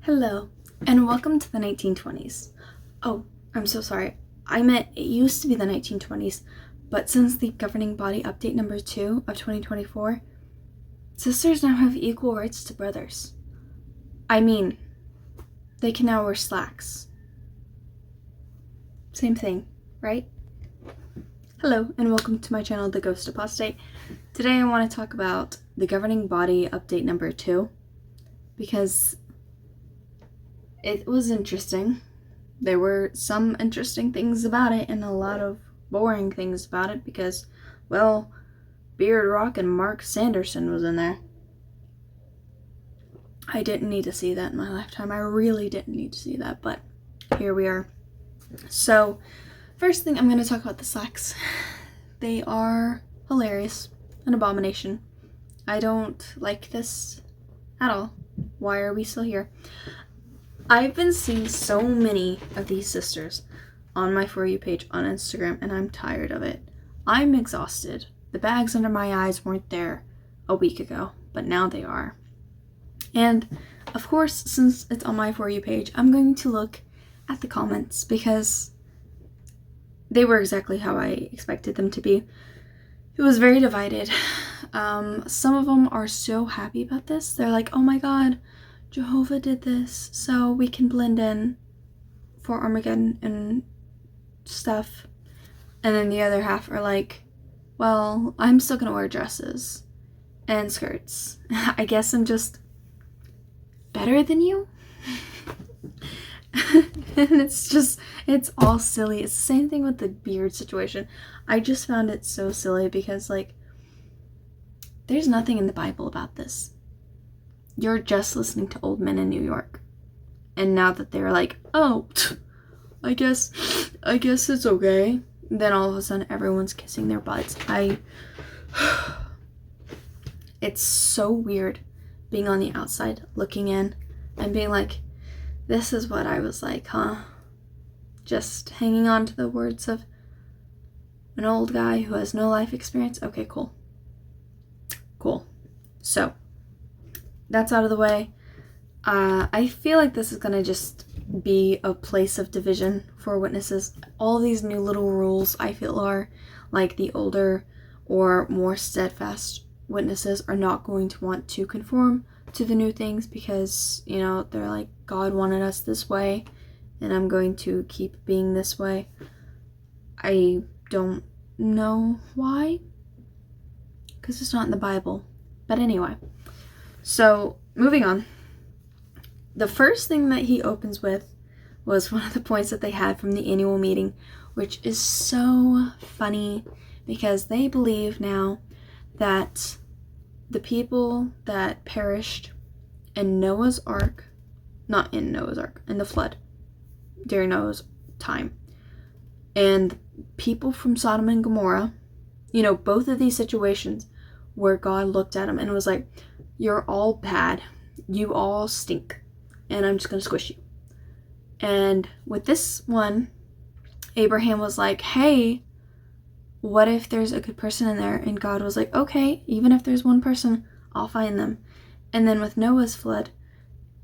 Hello, and welcome to the 1920s. Oh, I'm so sorry. I meant it used to be the 1920s, but since the governing body update number 2 of 2024, sisters now have equal rights to brothers. I mean, they can now wear slacks. Same thing, right? Hello, and welcome to my channel, The Ghost Apostate. Today I want to talk about the governing body update number 2, because it was interesting. There were some interesting things about it and a lot of boring things about it because, well, Beard Rock and Mark Sanderson was in there. I didn't need to see that in my lifetime. I really didn't need to see that, but here we are. So, first thing, I'm going to talk about the slacks. They are hilarious, an abomination. I don't like this at all. Why are we still here? I've been seeing so many of these sisters on my For You page on Instagram, and I'm tired of it. I'm exhausted. The bags under my eyes weren't there a week ago, but now they are. And, of course, since it's on my For You page, I'm going to look at the comments because they were exactly how I expected them to be. It was very divided. Some of them are so happy about this. They're like, oh my god, Jehovah did this so we can blend in for Armageddon and stuff. And then the other half are like, well, I'm still gonna wear dresses and skirts. I guess I'm just better than you. And it's all silly. It's the same thing with the beard situation. I just found it so silly because, like, there's nothing in the Bible about this. You're just listening to old men in New York. And now that they're like, oh, I guess it's okay. Then all of a sudden everyone's kissing their butts. It's so weird being on the outside looking in and being like, this is what I was like, huh? Just hanging on to the words of an old guy who has no life experience. Okay, cool. So, that's out of the way. I feel like this is gonna just be a place of division for witnesses. All these new little rules, I feel, are like the older or more steadfast witnesses are not going to want to conform to the new things because, you know, they're like, God wanted us this way and I'm going to keep being this way. I don't know why, because it's not in the Bible. But anyway, so moving on. The first thing that he opens with was one of the points that they had from the annual meeting, which is so funny because they believe now that the people that perished in Noah's Ark, not in Noah's Ark, in the flood during Noah's time, and people from Sodom and Gomorrah, you know, both of these situations where God looked at them and was like, you're all bad, you all stink, and I'm just gonna squish you. And with this one, Abraham was like, hey, what if there's a good person in there? And God was like, okay, even if there's one person, I'll find them. And then with Noah's flood,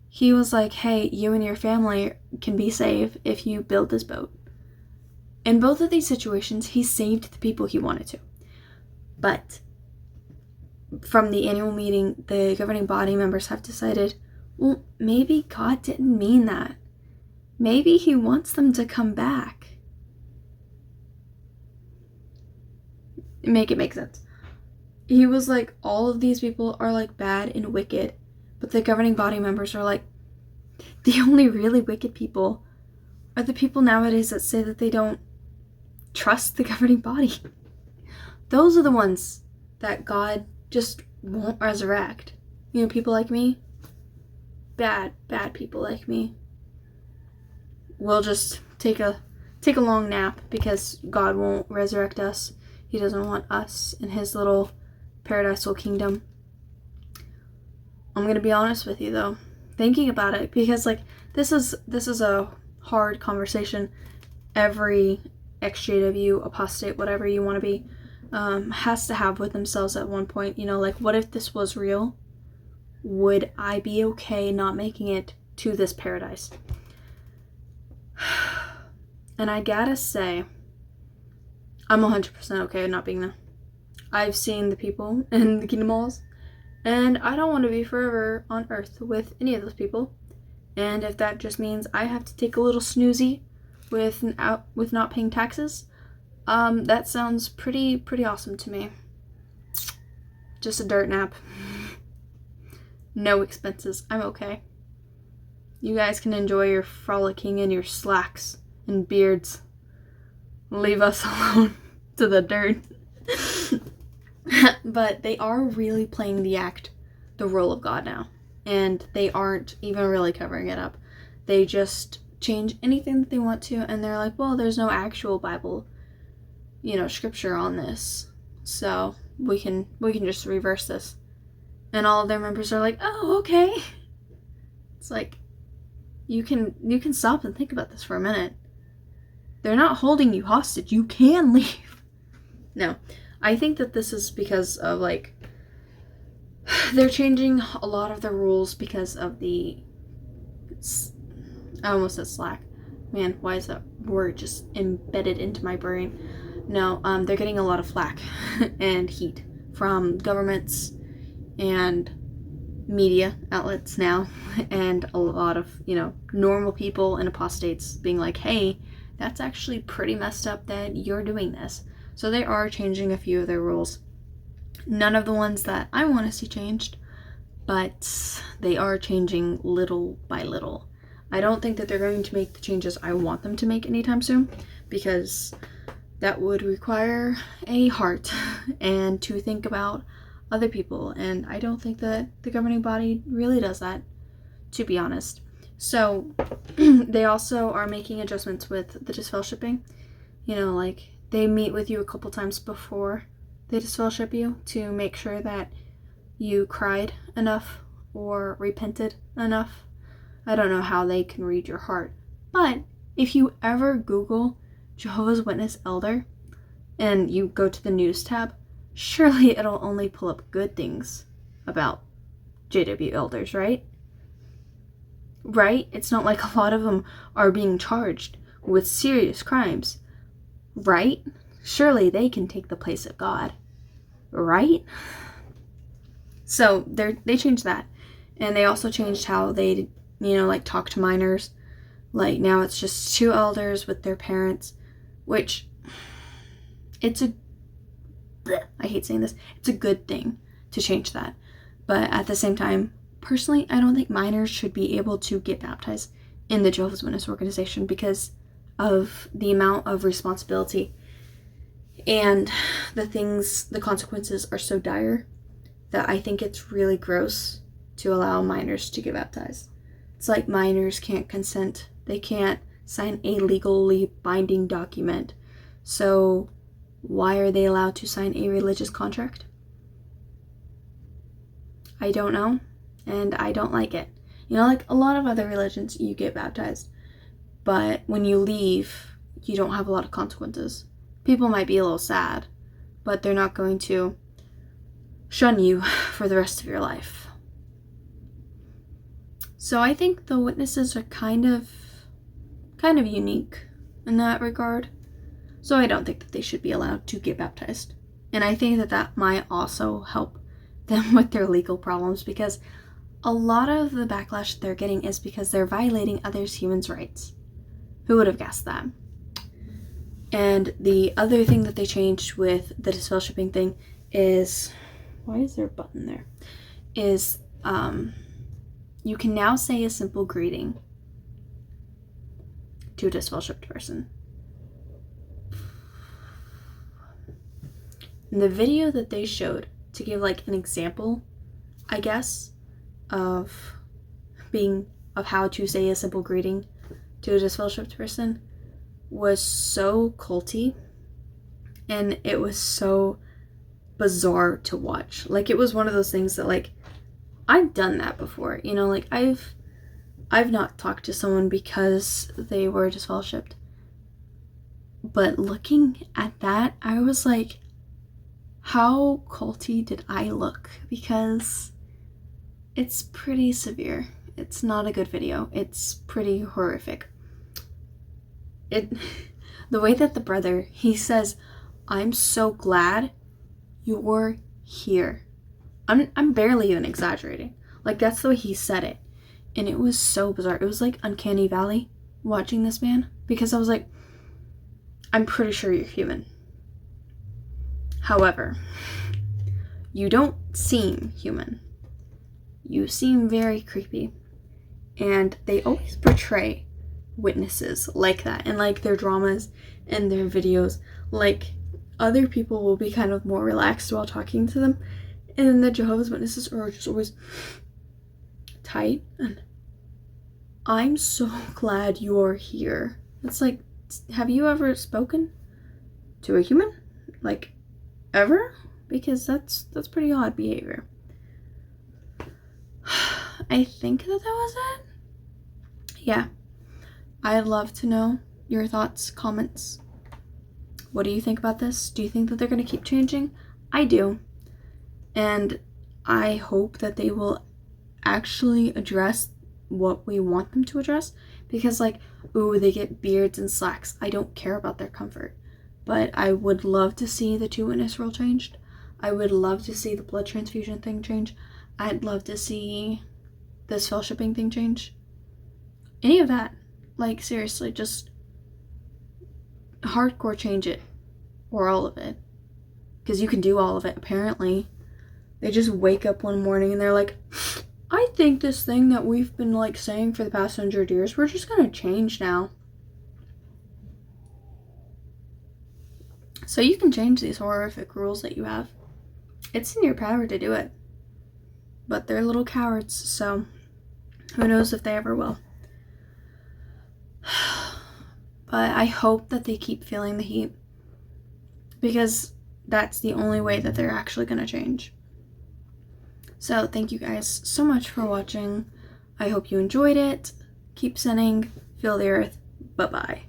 he was like, hey, you and your family can be saved if you build this boat. In both of these situations, he saved the people he wanted to. But from the annual meeting, the governing body members have decided, well, maybe God didn't mean that. Maybe he wants them to come back. Make it make sense. He was like, all of these people are like bad and wicked, but the governing body members are like, the only really wicked people are the people nowadays that say that they don't trust the governing body. Those are the ones that God just won't resurrect. You know, people like me, bad people like me, will just take a long nap because God won't resurrect us. He doesn't want us in his little paradisal kingdom. I'm gonna be honest with you though, thinking about it, because like this is a hard conversation every XJW, apostate, whatever you want to be, has to have with themselves at one point. You know, like, what if this was real? Would I be okay not making it to this paradise. And I gotta say, I'm 100% okay with not being there. I've seen the people in the Kingdom Halls, and I don't want to be forever on Earth with any of those people. And if that just means I have to take a little snoozy with not paying taxes, that sounds pretty awesome to me. Just a dirt nap. No expenses. I'm okay. You guys can enjoy your frolicking in your slacks and beards. Leave us alone to the dirt. But they are really playing the role of God now. And they aren't even really covering it up. They just change anything that they want to, and they're like, well, there's no actual Bible, scripture on this. So we can just reverse this. And all of their members are like, oh, okay. It's like, you can stop and think about this for a minute. They're not holding you hostage. You can leave. No, I think that this is because of, they're changing a lot of the rules because of I almost said slack. Man, why is that word just embedded into my brain? No, they're getting a lot of flack and heat from governments and media outlets now, and a lot of, normal people and apostates being like, hey, that's actually pretty messed up that you're doing this. So they are changing a few of their rules. None of the ones that I want to see changed, but they are changing little by little. I don't think that they're going to make the changes I want them to make anytime soon, because that would require a heart and to think about other people, and I don't think that the governing body really does that, to be honest. So they also are making adjustments with the disfellowshipping. They meet with you a couple times before they disfellowship you to make sure that you cried enough or repented enough. I don't know how they can read your heart, but if you ever Google Jehovah's Witness elder and you go to the news tab, surely it'll only pull up good things about JW elders, right? Right? It's not like a lot of them are being charged with serious crimes, right? Surely they can take the place of God, right? So they changed that. And they also changed how they, talk to minors. Now it's just 2 elders with their parents, which I hate saying this, it's a good thing to change that. But at the same time, personally, I don't think minors should be able to get baptized in the Jehovah's Witness organization because of the amount of responsibility and the consequences are so dire that I think it's really gross to allow minors to get baptized. It's like minors can't consent. They can't sign a legally binding document. So why are they allowed to sign a religious contract? I don't know, and I don't like it. Like a lot of other religions, you get baptized, but when you leave, you don't have a lot of consequences. People might be a little sad, but they're not going to shun you for the rest of your life. So I think the witnesses are kind of unique in that regard. So I don't think that they should be allowed to get baptized. And I think that might also help them with their legal problems, because a lot of the backlash they're getting is because they're violating others' human rights. Who would have guessed that? And the other thing that they changed with the disfellowshipping thing is, why is there a button there? Is you can now say a simple greeting to a disfellowshipped person. In the video that they showed, to give an example, I guess, of how to say a simple greeting to a disfellowshipped person, was so culty, and it was so bizarre to watch. It was one of those things that I've done that before, I've not talked to someone because they were disfellowshipped, but looking at that, I was like, how culty did I look? Because it's pretty severe, It's not a good video. It's pretty horrific. The way that the brother, he says, "I'm so glad you're here." I'm barely even exaggerating. Like, that's the way he said it. And it was so bizarre. It was like uncanny valley watching this man, because I was like, I'm pretty sure you're human. However, you don't seem human. You seem very creepy. And they always portray witnesses like that in like their dramas and their videos. Like, other people will be kind of more relaxed while talking to them, and then the Jehovah's Witnesses are just always tight. And I'm so glad you're here. It's like, have you ever spoken to a human? Like, ever? Because that's pretty odd behavior. I think that was it. Yeah. I'd love to know your thoughts, comments. What do you think about this? Do you think that they're going to keep changing? I do. And I hope that they will actually address what we want them to address. Because, like, ooh, they get beards and slacks. I don't care about their comfort. But I would love to see the 2-witness rule changed. I would love to see the blood transfusion thing change. I'd love to see this fellowshipping thing change. Any of that. Like, seriously, just hardcore change it. Or all of it. Because you can do all of it, apparently. They just wake up one morning and they're like, I think this thing that we've been, like, saying for the past 100 years, we're just gonna change now. So you can change these horrific rules that you have. It's in your power to do it. But they're little cowards, so who knows if they ever will. But I hope that they keep feeling the heat, because that's the only way that they're actually going to change. So thank you guys so much for watching. I hope you enjoyed it. Keep sinning. Feel the earth. Bye-bye.